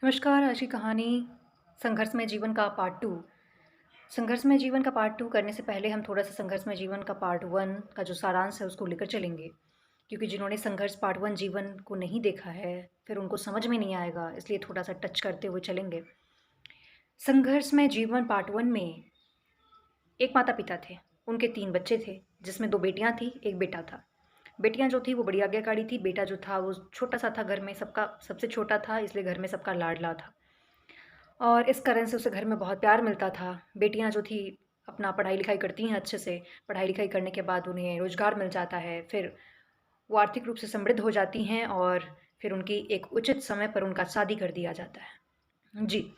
नमस्कार। आज की कहानी संघर्षमय जीवन का पार्ट 2। संघर्षमय जीवन का पार्ट 2 करने से पहले हम थोड़ा-सा संघर्षमय जीवन का पार्ट 1 का जो सारांश है उसको लेकर चलेंगे। क्योंकि जिन्होंने संघर्ष पार्ट 1 जीवन को नहीं देखा है, फिर उनको समझ में नहीं आएगा, इसलिए थोड़ा-सा टच करते हुए चलेंगे। संघर्षमय जीवन पार्ट 1 में एक माता-पिता थे, उनके 3 बच्चे थे, जिसमें 2 बेटियाँ थीं, 1 बेटा था। बेटियाँ जो थी वो बड़ी आज्ञाकारी थी, बेटा जो था वो छोटा-सा था, घर में सबका सबसे छोटा था, इसलिए घर में सबका लाडला था। और इस कारण से उसे घर में बहुत प्यार मिलता था। बेटियाँ जो थी अपना पढ़ाई-लिखाई करती हैं अच्छे से, पढ़ाई-लिखाई करने के बाद उन्हें रोज़गार मिल जाता है, फिर वो आर्थिक रूप से समृद्ध हो जाती हैं और फिर उनकी एक उचित समय पर उनका शादी कर दिया जाता है। जी।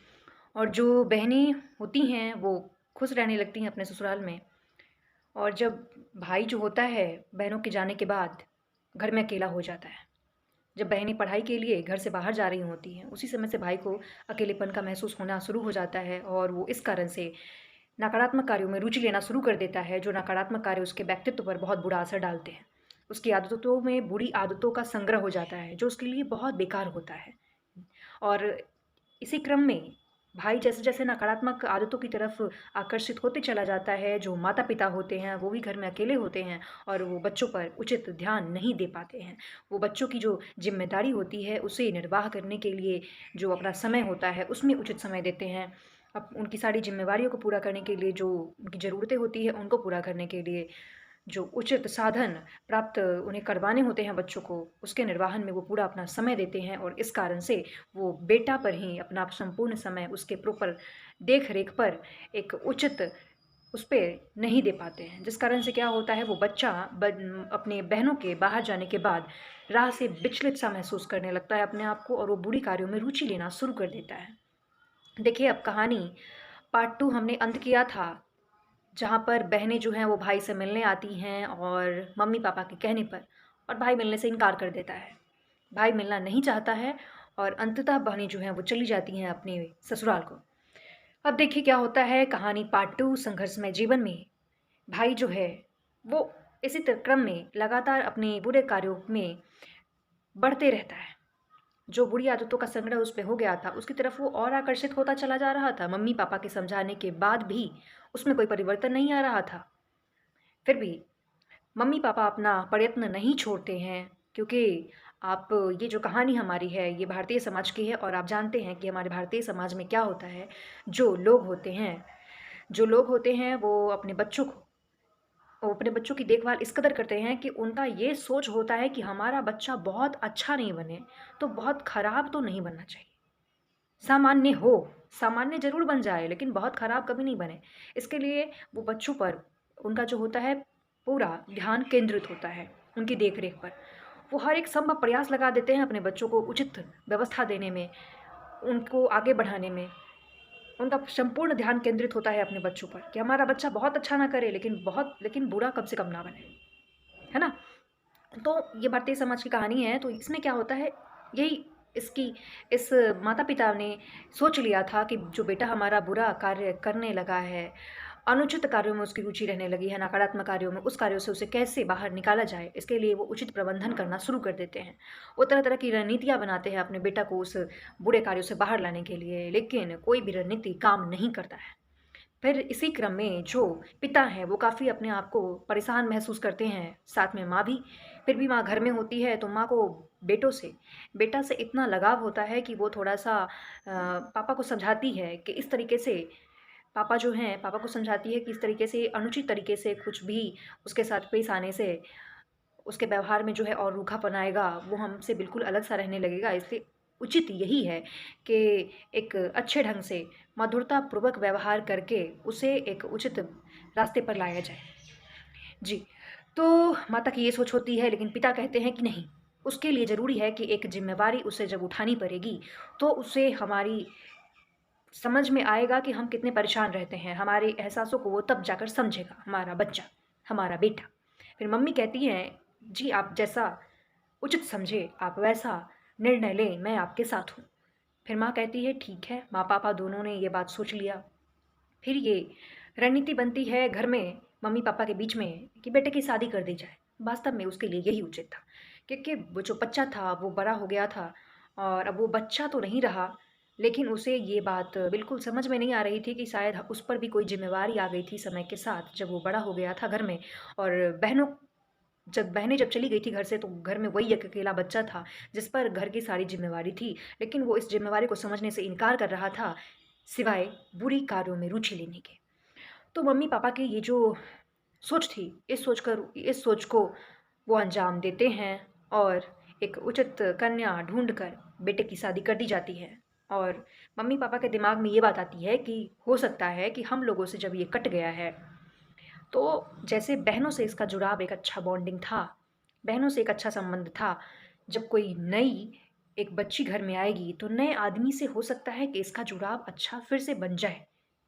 और जो बहनें होती हैं वो खुश रहने लगती हैं अपने ससुराल में। और जब भाई जो होता है बहनों के जाने के बाद घर में अकेला हो जाता है। जब बहनें पढ़ाई के लिए घर से बाहर जा रही होती हैं, उसी समय से भाई को अकेलेपन का महसूस होना शुरू हो जाता है और वो इस कारण से नकारात्मक कार्यों में रुचि लेना शुरू कर देता है, जो नकारात्मक कार्य उसके व्यक्तित्व पर बहुत बुरा असर डालते हैं। उसकी आदतों में बुरी आदतों का संग्रह हो जाता है, जो उसके लिए बहुत बेकार होता है। और इसी क्रम में भाई जैसे-जैसे नकारात्मक आदतों की तरफ आकर्षित होते चला जाता है, जो माता-पिता होते हैं, वो भी घर में अकेले होते हैं और वो बच्चों पर उचित ध्यान नहीं दे पाते हैं। वो बच्चों की जो ज़िम्मेदारी होती है, उसे निर्वाह करने के लिए जो अपना समय होता है, उसमें उचित समय देते हैं। उनकी सारी ज़िम्मेवारियों को पूरा करने के लिए जो उनकी ज़रूरतें होती हैं, उनको पूरा करने के लिए जो उचित साधन प्राप्त उन्हें करवाने होते हैं बच्चों को, उसके निर्वाहन में वो पूरा अपना समय देते हैं और इस कारण से वो बेटा पर ही अपना संपूर्ण समय उसके प्रॉपर देख-रेख पर एक उचित उस पे नहीं दे पाते हैं। जिस कारण से क्या होता है वो बच्चा अपने बहनों के बाहर जाने के बाद राह से विचलित-सा महसूस करने लगता है अपने आप को और वो बुरी कार्यों में रुचि लेना शुरू कर देता है। देखिए अब कहानी पार्ट 2 हमने अंत किया था जहाँ पर बहनें जो हैं वो भाई से मिलने आती हैं और मम्मी-पापा के कहने पर और भाई मिलने से इनकार कर देता है। भाई मिलना नहीं चाहता है और अंततः बहनें जो हैं वो चली जाती हैं अपने ससुराल को। अब देखिए क्या होता है कहानी पार्ट 2 संघर्षमय जीवन में भाई जो है वो इसी क्रम में लगातार अपने बुरे कार्यों में बढ़ते रहता है। जो बुरी आदतों का संग्रह उस पे हो गया था, उसकी तरफ वो और आकर्षित होता चला जा रहा था। मम्मी-पापा के समझाने के बाद भी उसमें कोई परिवर्तन नहीं आ रहा था। फिर भी मम्मी-पापा अपना प्रयत्न नहीं छोड़ते हैं क्योंकि आप ये जो कहानी हमारी है, ये भारतीय समाज की है और आप जानते हैं कि हमारे भारतीय समाज में क्या होता है, जो लोग होते हैं वो अपने बच्चों की देखभाल इस कदर करते हैं कि उनका ये सोच होता है कि हमारा बच्चा बहुत अच्छा नहीं बने, तो बहुत खराब तो नहीं बनना चाहिए। सामान्य हो, सामान्य ज़रूर बन जाए लेकिन बहुत खराब कभी नहीं बने। इसके लिए वो बच्चों पर उनका जो होता है पूरा ध्यान केंद्रित होता है, उनकी देख-रेख पर। वो हर एक संभव प्रयास लगा देते हैं अपने बच्चों को उचित व्यवस्था देने में, उनको आगे बढ़ाने में। उनका संपूर्ण ध्यान केंद्रित होता है अपने बच्चों पर कि हमारा बच्चा बहुत अच्छा ना करे लेकिन बुरा कम से कम ना बने। है ना? तो ये भारतीय समाज की कहानी है, तो इसमें क्या होता है, यही इसकी इस माता-पिता ने सोच लिया था कि जो बेटा हमारा बुरा कार्य करने लगा है, अनुचित कार्यों में उसकी रुचि रहने लगी है, नकारात्मक कार्यों में, उस कार्यों से उसे कैसे बाहर निकाला जाए, इसके लिए वो उचित प्रबंधन करना शुरू कर देते हैं। वो तरह-तरह की रणनीतियाँ बनाते हैं अपने बेटा को उस बुरे कार्यों से बाहर लाने के लिए, लेकिन कोई भी रणनीति काम नहीं करता है। फिर इसी क्रम में जो पिता हैं वो काफ़ी अपने आप को परेशान महसूस करते हैं, साथ में माँ भी। फिर भी माँ घर में होती है तो माँ को बेटा से इतना लगाव होता है कि वो थोड़ा-सा पापा को समझाती है कि इस तरीके से पापा जो हैं पापा को समझाती है कि इस तरीके से अनुचित तरीके से कुछ भी उसके साथ पेश आने से उसके व्यवहार में जो है और रूखापन आएगा, वो हमसे बिल्कुल अलग-सा रहने लगेगा। इसलिए उचित यही है कि एक अच्छे ढंग से मधुरतापूर्वक व्यवहार करके उसे एक उचित रास्ते पर लाया जाए। जी, तो माता की ये सोच होती है लेकिन पिता कहते हैं कि नहीं, उसके लिए ज़रूरी है कि एक ज़िम्मेवारी उसे जब उठानी पड़ेगी, तो उसे हमारी समझ में आएगा कि हम कितने परेशान रहते हैं। हमारे एहसासों को वो तब जाकर समझेगा, हमारा बच्चा, हमारा बेटा। फिर मम्मी कहती हैं, "जी, आप जैसा उचित समझे, आप वैसा निर्णय लें, मैं आपके साथ हूँ।" फिर माँ कहती है, "ठीक है।" माँ-पापा दोनों ने ये बात सोच लिया। फिर ये रणनीति बनती है घर में मम्मी-पापा के बीच में कि बेटे की शादी कर दी जाए। वास्तव में उसके लिए यही उचित था, क्योंकि वो जो बच्चा था, वो बड़ा हो गया था और अब वो बच्चा तो नहीं रहा, लेकिन उसे ये बात बिल्कुल समझ में नहीं आ रही थी कि शायद उस पर भी कोई ज़िम्मेवारी आ गई थी समय के साथ, जब वो बड़ा हो गया था घर में। और बहनों जब चली गई थी घर से, तो घर में वही एक अकेला बच्चा था जिस पर घर की सारी ज़िम्मेवारी थी। लेकिन वो इस ज़िम्मेवारी को समझने से इनकार कर रहा था, सिवाय बुरी कार्यों में रुचि लेने के। तो मम्मी-पापा की ये जो सोच थी, इस सोच को वो अंजाम देते हैं और एक उचित कन्या ढूँढकर बेटे की शादी कर दी जाती है। और मम्मी-पापा के दिमाग में ये बात आती है कि हो सकता है कि हम लोगों से जब ये कट गया है, तो जैसे बहनों से इसका जुड़ाव एक अच्छा बॉन्डिंग था, बहनों से एक अच्छा संबंध था, जब कोई नई एक बच्ची घर में आएगी, तो नए आदमी से हो सकता है कि इसका जुड़ाव अच्छा फिर से बन जाए।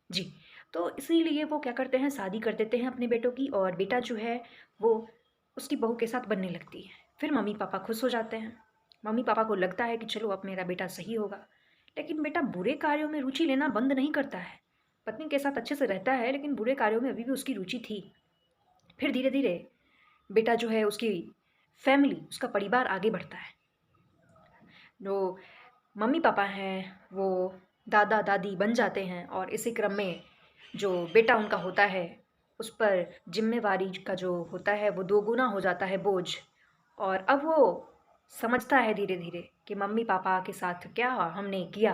जी, तो इसीलिए वो क्या करते हैं, शादी कर देते हैं अपने बेटों की, और बेटा जो है वो उसकी बहू के साथ बनने लगती है। फिर मम्मी-पापा खुश हो जाते हैं। मम्मी-पापा को लगता है कि चलो अब मेरा बेटा सही होगा। लेकिन बेटा बुरे कार्यों में रुचि लेना बंद नहीं करता है। पत्नी के साथ अच्छे से रहता है, लेकिन बुरे कार्यों में अभी भी उसकी रुचि थी। फिर धीरे-धीरे बेटा जो है, उसकी फैमिली, उसका परिवार आगे बढ़ता है। जो मम्मी-पापा हैं, वो दादा-दादी बन जाते हैं, और इसी क्रम में जो बेटा उनका होता है, उस पर ज़िम्मेवारी का जो होता है वो दोगुना हो जाता है बोझ। और अब वो समझता है धीरे-धीरे कि मम्मी-पापा के साथ क्या हमने किया।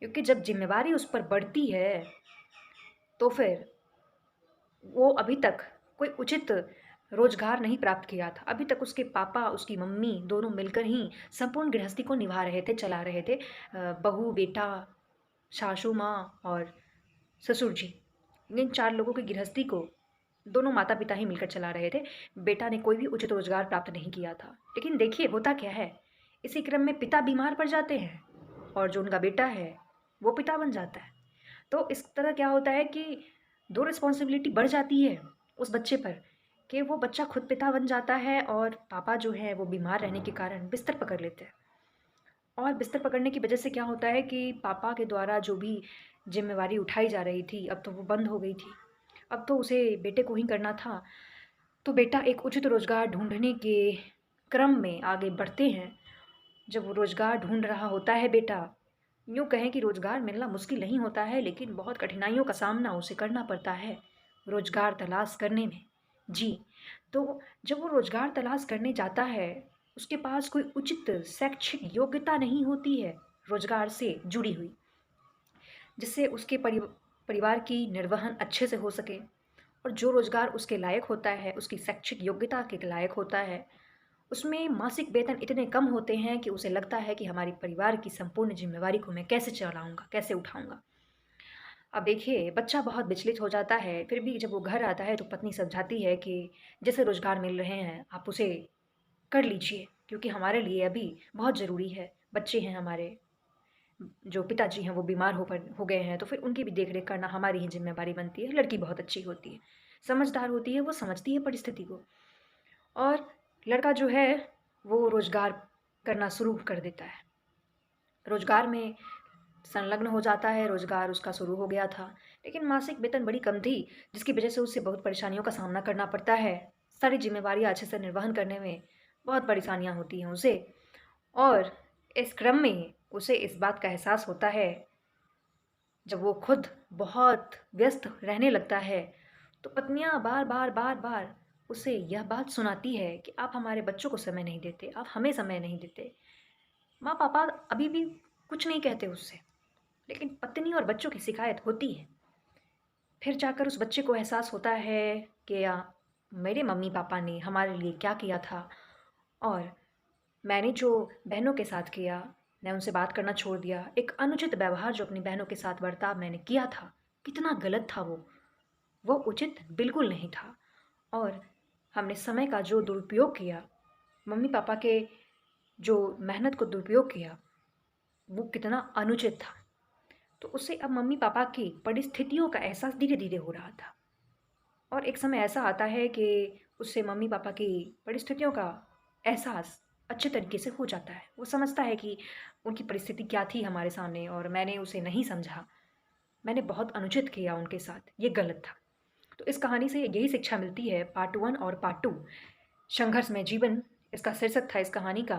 क्योंकि जब ज़िम्मेवारी उस पर बढ़ती है, तो फिर वो अभी तक कोई उचित रोज़गार नहीं प्राप्त किया था। अभी तक उसके पापा, उसकी मम्मी दोनों मिलकर ही संपूर्ण गृहस्थी को निभा रहे थे, चला रहे थे। बहू, बेटा, सासू माँ और ससुर जी, इन 4 लोगों की गृहस्थी को दोनों माता-पिता ही मिलकर चला रहे थे। बेटा ने कोई भी उचित रोज़गार प्राप्त नहीं किया था। लेकिन देखिए होता क्या है, इसी क्रम में पिता बीमार पड़ जाते हैं, और जो उनका बेटा है, वो पिता बन जाता है। तो इस तरह क्या होता है कि 2 रिस्पॉन्सिबिलिटी बढ़ जाती है उस बच्चे पर, कि वो बच्चा खुद पिता बन जाता है, और पापा जो हैं वो बीमार रहने के कारण बिस्तर पकड़ लेते हैं। और बिस्तर पकड़ने की वजह से क्या होता है कि पापा के द्वारा जो भी ज़िम्मेवारी उठाई जा रही थी, अब तो वो बंद हो गई थी। अब तो उसे बेटे को ही करना था। तो बेटा एक उचित रोज़गार ढूँढने के क्रम में आगे बढ़ते हैं। जब वो रोज़गार ढूँढ रहा होता है बेटा, यूँ कहें कि रोज़गार मिलना मुश्किल नहीं होता है, लेकिन बहुत कठिनाइयों का सामना उसे करना पड़ता है रोज़गार तलाश करने में। जी, तो जब वो रोज़गार तलाश करने जाता है, उसके पास कोई उचित शैक्षिक योग्यता नहीं होती है रोज़गार से जुड़ी हुई, जिससे उसके परिवार की निर्वहन अच्छे से हो सके। और जो रोज़गार उसके लायक होता है, उसकी शैक्षिक योग्यता के लायक होता है, उसमें मासिक वेतन इतने कम होते हैं कि उसे लगता है कि हमारे परिवार की संपूर्ण ज़िम्मेवारी को मैं कैसे चलाऊँगा, कैसे उठाऊँगा। अब देखिए, बच्चा बहुत विचलित हो जाता है, फिर भी जब वो घर आता है तो पत्नी समझाती है कि जैसे रोज़गार मिल रहे हैं, आप उसे कर लीजिए, क्योंकि हमारे लिए अभी बहुत ज़रूरी है। बच्चे हैं हमारे, जो पिताजी हैं वो बीमार हो गए हैं, तो फिर उनकी भी देख-रेख करना हमारी ही ज़िम्मेवारी बनती है। लड़की बहुत अच्छी होती है, समझदार होती है, वो समझती है परिस्थिति को। और लड़का जो है, वो रोज़गार करना शुरू कर देता है। रोज़गार में संलग्न हो जाता है, रोज़गार उसका शुरू हो गया था। लेकिन मासिक वेतन बड़ी कम थी, जिसकी वजह से उसे बहुत परेशानियों का सामना करना पड़ता है। सारी ज़िम्मेवारियाँ अच्छे से निर्वहन करने में बहुत परेशानियाँ होती हैं उसे। और इस क्रम में उसे इस बात का एहसास होता है, जब वो खुद बहुत व्यस्त रहने लगता है, तो पत्नियाँ बार-बार, बार-बार उसे यह बात सुनाती है कि आप हमारे बच्चों को समय नहीं देते, आप हमें समय नहीं देते। माँ-पापा अभी भी कुछ नहीं कहते उससे, लेकिन पत्नी और बच्चों की शिकायत होती है। फिर जाकर उस बच्चे को एहसास होता है कि मेरे मम्मी-पापा ने हमारे लिए क्या किया था, और मैंने जो बहनों के साथ किया, मैं उनसे बात करना छोड़ दिया। एक अनुचित व्यवहार जो अपनी बहनों के साथ बर्ताव मैंने किया था, कितना गलत था वो उचित बिल्कुल नहीं था। और हमने समय का जो दुरुपयोग किया, मम्मी-पापा के जो मेहनत को दुरुपयोग किया, वो कितना अनुचित था। तो उसे अब मम्मी-पापा की परिस्थितियों का एहसास धीरे-धीरे हो रहा था। और एक समय ऐसा आता है कि उससे मम्मी-पापा की परिस्थितियों का एहसास अच्छे तरीके से हो जाता है। वो समझता है कि उनकी परिस्थिति क्या थी हमारे सामने, और मैंने उसे नहीं समझा। मैंने बहुत अनुचित किया उनके साथ, ये गलत था। तो इस कहानी से यही शिक्षा मिलती है, पार्ट 1 और पार्ट 2, संघर्ष में जीवन इसका शीर्षक था इस कहानी का।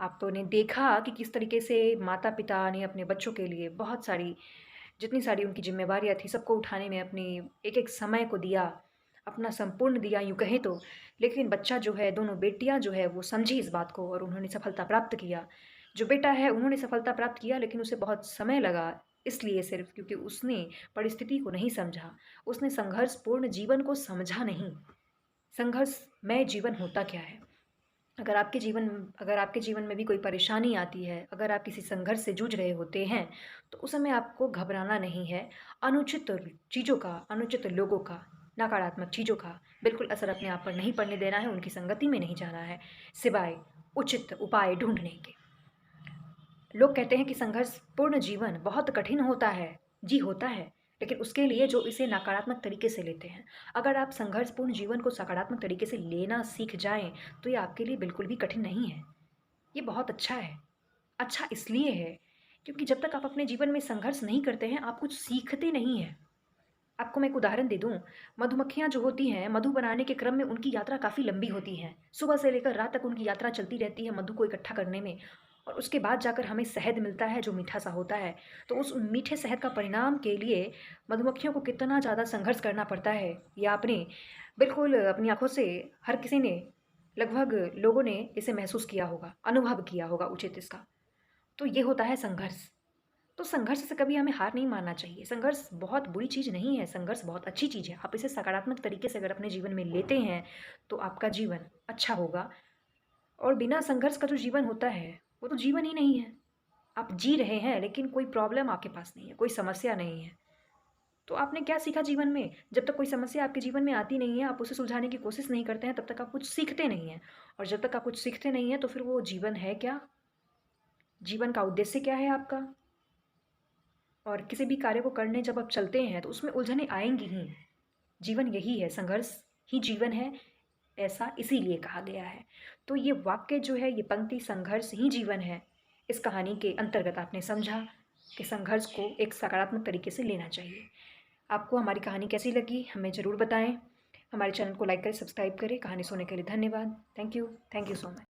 आपने देखा कि किस तरीके से माता-पिता ने अपने बच्चों के लिए बहुत सारी जितनी सारी उनकी ज़िम्मेवारियाँ थी, सबको उठाने में अपनी एक-एक समय को दिया, अपना संपूर्ण दिया यूँ कहें तो। लेकिन बच्चा जो है, दोनों बेटियाँ जो है, वो समझी इस बात को और उन्होंने सफलता प्राप्त किया। जो बेटा है, उन्होंने सफलता प्राप्त किया लेकिन उसे बहुत समय लगा, इसलिए सिर्फ़ क्योंकि उसने परिस्थिति को नहीं समझा। उसने संघर्षपूर्ण जीवन को समझा नहीं। संघर्षमय जीवन होता क्या है? अगर आपके जीवन में भी कोई परेशानी आती है, अगर आप किसी संघर्ष से जूझ रहे होते हैं, तो उस समय आपको घबराना नहीं है। अनुचित चीज़ों का, अनुचित लोगों का, नकारात्मक चीज़ों का बिल्कुल असर अपने आप पर नहीं पड़ने देना है, उनकी संगति में नहीं जाना है, सिवाय उचित उपाय ढूँढने के। लोग कहते हैं कि संघर्षपूर्ण जीवन बहुत कठिन होता है। जी, होता है, लेकिन उसके लिए जो इसे नकारात्मक तरीके से लेते हैं। अगर आप संघर्षपूर्ण जीवन को सकारात्मक तरीके से लेना सीख जाएँ, तो ये आपके लिए बिल्कुल भी कठिन नहीं है। ये बहुत अच्छा है। अच्छा इसलिए है, क्योंकि जब तक आप अपने जीवन में संघर्ष नहीं करते हैं, आप कुछ सीखते नहीं हैं। आपको मैं एक उदाहरण दे दूँ, मधुमक्खियाँ जो होती हैं, मधु बनाने के क्रम में उनकी यात्रा काफ़ी लंबी होती है। सुबह से लेकर रात तक उनकी यात्रा चलती रहती है मधु को इकट्ठा करने में और उसके बाद जाकर हमें शहद मिलता है, जो मीठा-सा होता है। तो उस मीठे शहद का परिणाम के लिए मधुमक्खियों को कितना ज़्यादा संघर्ष करना पड़ता है, ये आपने बिल्कुल अपनी आँखों से हर किसी ने लगभग लोगों ने इसे महसूस किया होगा, अनुभव किया होगा उचित इसका। तो ये होता है संघर्ष। तो संघर्ष से कभी हमें हार नहीं मानना चाहिए। संघर्ष बहुत बुरी चीज़ नहीं है, संघर्ष बहुत अच्छी चीज़ है। आप इसे सकारात्मक तरीके से अगर अपने जीवन में लेते हैं, तो आपका जीवन अच्छा होगा और बिना संघर्ष का जो जीवन होता है, वो तो जीवन ही नहीं है। आप जी रहे हैं, लेकिन कोई प्रॉब्लम आपके पास नहीं है, कोई समस्या नहीं है। तो आपने क्या सीखा जीवन में? जब तक कोई समस्या आपके जीवन में आती नहीं है, आप उसे सुलझाने की कोशिश नहीं करते हैं, तब तक आप कुछ सीखते नहीं हैं और जब तक आप कुछ सीखते नहीं हैं, तो फिर वो जीवन है क्या? जीवन का उद्देश्य क्या है आपका? और किसी भी कार्य को करने जब आप चलते हैं तो उसमें उलझनें आएँगी ही। जीवन यही है, संघर्ष ही जीवन है, ऐसा इसीलिए कहा गया है। तो ये वाक्य जो है, ये पंक्ति संघर्ष ही जीवन है, इस कहानी के अंतर्गत आपने समझा कि संघर्ष को एक सकारात्मक तरीके से लेना चाहिए। आपको हमारी कहानी कैसी लगी, हमें ज़रूर बताएँ। हमारे चैनल को लाइक करें, सब्सक्राइब करें। कहानी सुनने के लिए धन्यवाद। Thank you so much.